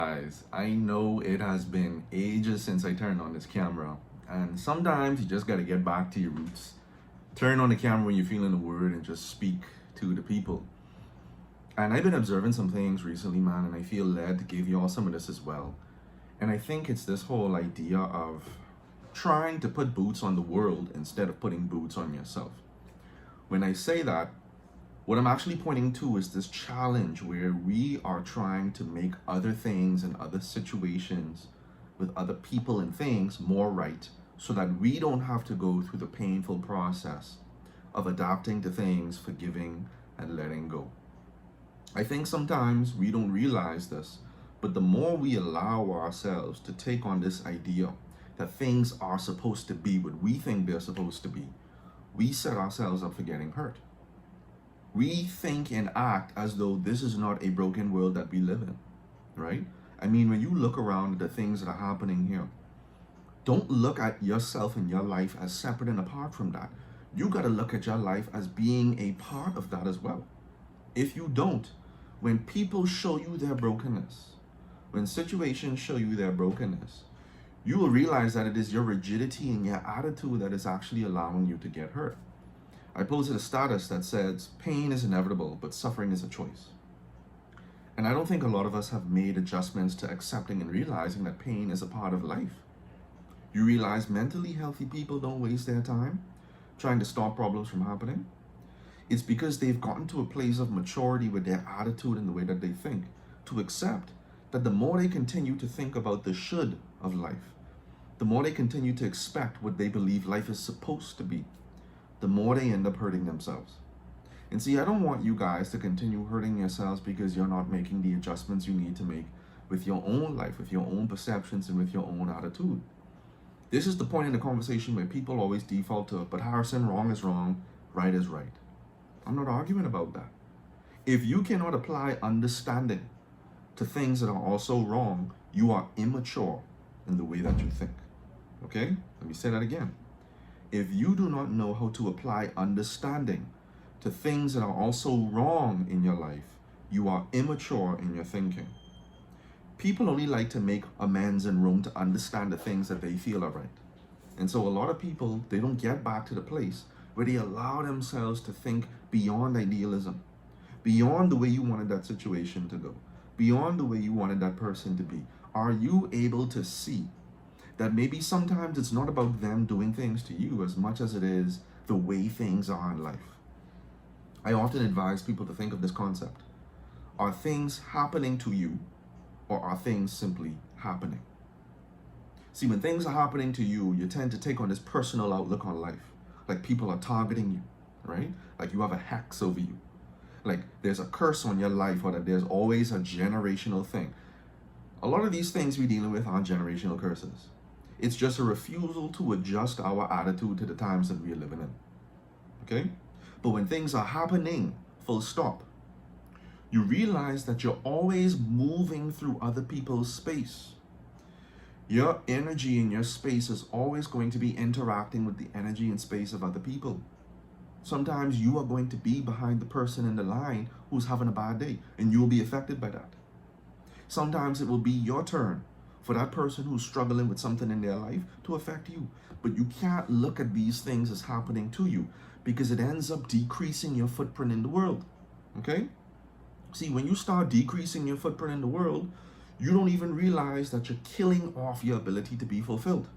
Guys, I know it has been ages since I turned on this camera, and sometimes you just gotta get back to your roots. Turn on the camera when you're feeling the word and just speak to the people. And I've been observing some things recently, man, and I feel led to give y'all some of this as well. And I think it's this whole idea of trying to put boots on the world instead of putting boots on yourself. When I say that, what I'm actually pointing to is this challenge where we are trying to make other things and other situations with other people and things more right so that we don't have to go through the painful process of adapting to things, forgiving, and letting go. I think sometimes we don't realize this, but the more we allow ourselves to take on this idea that things are supposed to be what we think they're supposed to be, we set ourselves up for getting hurt. We think and act as though this is not a broken world that we live in, right? I mean, when you look around at the things that are happening here, don't look at yourself and your life as separate and apart from that. You got to look at your life as being a part of that as well. If you don't, when people show you their brokenness, when situations show you their brokenness, you will realize that it is your rigidity and your attitude that is actually allowing you to get hurt. I posted a status that says, pain is inevitable, but suffering is a choice. And I don't think a lot of us have made adjustments to accepting and realizing that pain is a part of life. You realize mentally healthy people don't waste their time trying to stop problems from happening. It's because they've gotten to a place of maturity with their attitude and the way that they think to accept that the more they continue to think about the should of life, the more they continue to expect what they believe life is supposed to be, the more they end up hurting themselves. And see, I don't want you guys to continue hurting yourselves because you're not making the adjustments you need to make with your own life, with your own perceptions, and with your own attitude. This is the point in the conversation where people always default to, but Harrison, wrong is wrong, right is right. I'm not arguing about that. If you cannot apply understanding to things that are also wrong, you are immature in the way that you think. Okay? Let me say that again. If you do not know how to apply understanding to things that are also wrong in your life, you are immature in your thinking. People only like to make amends and room to understand the things that they feel are right. And so a lot of people, they don't get back to the place where they allow themselves to think beyond idealism, beyond the way you wanted that situation to go, beyond the way you wanted that person to be. Are you able to see that maybe sometimes it's not about them doing things to you as much as it is the way things are in life? I often advise people to think of this concept. Are things happening to you, or are things simply happening? See, when things are happening to you, you tend to take on this personal outlook on life. Like people are targeting you, right? Like you have a hex over you. Like there's a curse on your life, or that there's always a generational thing. A lot of these things we're dealing with aren't generational curses. It's just a refusal to adjust our attitude to the times that we are living in. Okay? But when things are happening, full stop, you realize that you're always moving through other people's space. Your energy in your space is always going to be interacting with the energy and space of other people. Sometimes you are going to be behind the person in the line who's having a bad day, and you'll be affected by that. Sometimes it will be your turn for that person who's struggling with something in their life to affect you. But you can't look at these things as happening to you because it ends up decreasing your footprint in the world. Okay? See, when you start decreasing your footprint in the world, you don't even realize that you're killing off your ability to be fulfilled.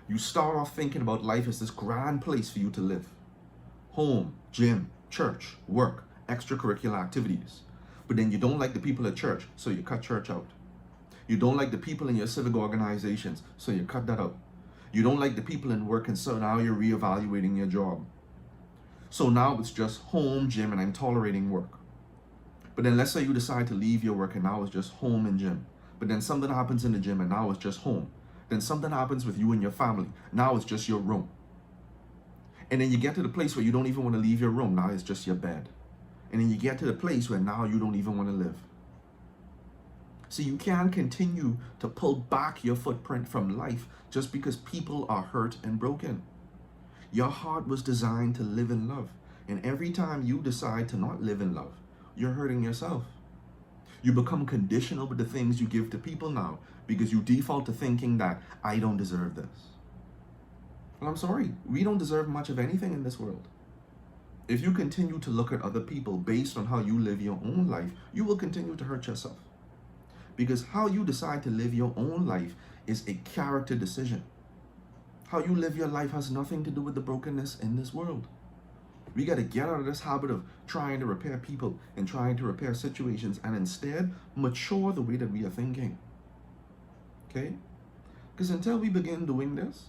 You start off thinking about life as this grand place for you to live. Home, gym, church, work, extracurricular activities. But then you don't like the people at church, so you cut church out. You don't like the people in your civic organizations, so you cut that out. You don't like the people in work, and so now you're reevaluating your job. So now it's just home, gym, and I'm tolerating work. But then let's say you decide to leave your work and now it's just home and gym. But then something happens in the gym and now it's just home. Then something happens with you and your family. Now it's just your room. And then you get to the place where you don't even want to leave your room. Now it's just your bed. And then you get to the place where now you don't even want to live. So you can't continue to pull back your footprint from life just because people are hurt and broken. Your heart was designed to live in love. And every time you decide to not live in love, you're hurting yourself. You become conditional with the things you give to people now because you default to thinking that I don't deserve this. Well, I'm sorry, we don't deserve much of anything in this world. If you continue to look at other people based on how you live your own life, you will continue to hurt yourself. Because how you decide to live your own life is a character decision. How you live your life has nothing to do with the brokenness in this world. We got to get out of this habit of trying to repair people and trying to repair situations and instead mature the way that we are thinking. Okay? Because until we begin doing this,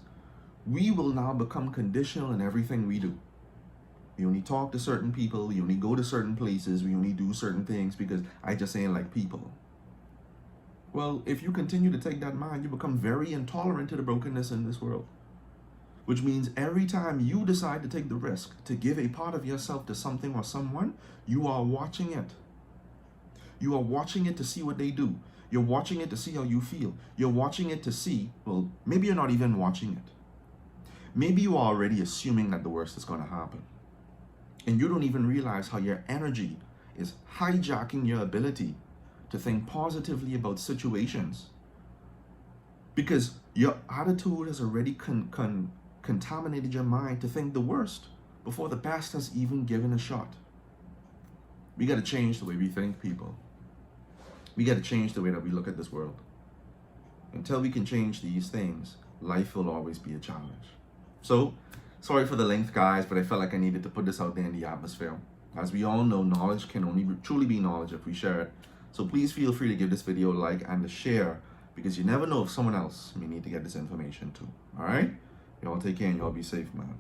we will now become conditional in everything we do. We only talk to certain people, we only go to certain places, we only do certain things because I just ain't like people. Well, if you continue to take that mind, you become very intolerant to the brokenness in this world. Which means every time you decide to take the risk to give a part of yourself to something or someone, you are watching it. You are watching it to see what they do. You're watching it to see how you feel. You're watching it to see, well, maybe you're not even watching it. Maybe you are already assuming that the worst is going to happen. And you don't even realize how your energy is hijacking your ability to think positively about situations. Because your attitude has already contaminated your mind to think the worst before the best has even given a shot. We got to change the way we think, people. We got to change the way that we look at this world. Until we can change these things, life will always be a challenge. So, sorry for the length, guys, but I felt like I needed to put this out there in the atmosphere. As we all know, knowledge can only truly be knowledge if we share it. So please feel free to give this video a like and a share, because you never know if someone else may need to get this information too. All right? Y'all take care and y'all be safe, man.